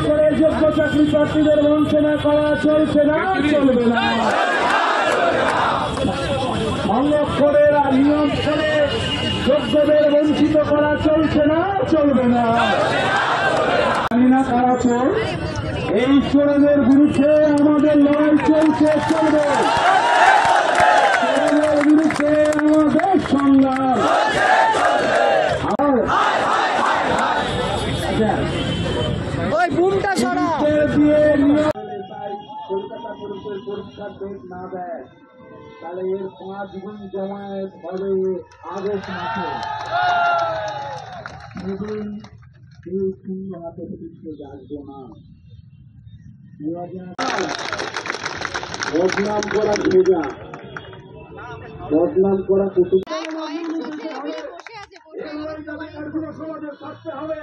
করে যোগ্য চাকরি প্রার্থীদের বঞ্চনা করা চলছে না, চলবে না। সংরক্ষণের নিয়ম করে যোগ্যদের বঞ্চিত করা চলছে না, চলবে না। জানি না কারা চোর, এই চোরদের বিরুদ্ধে আমাদের লড়াই চলছে, চলবে। চোরদের বিরুদ্ধে আমাদের সংগ্রাম। ওই বুমটা সরা কলকাতা পুলিশের পরীক্ষার ডেট না দেয় তাহলে এর 5 গুণ জমায়েত হবে আগস্ট মাসে। সেদিন কেউ শূন্য হাতে পিছিয়ে আসবো না। বদনাম করা ভেজা, বদনাম করা কুটুম সমাজে থাকতে হবে।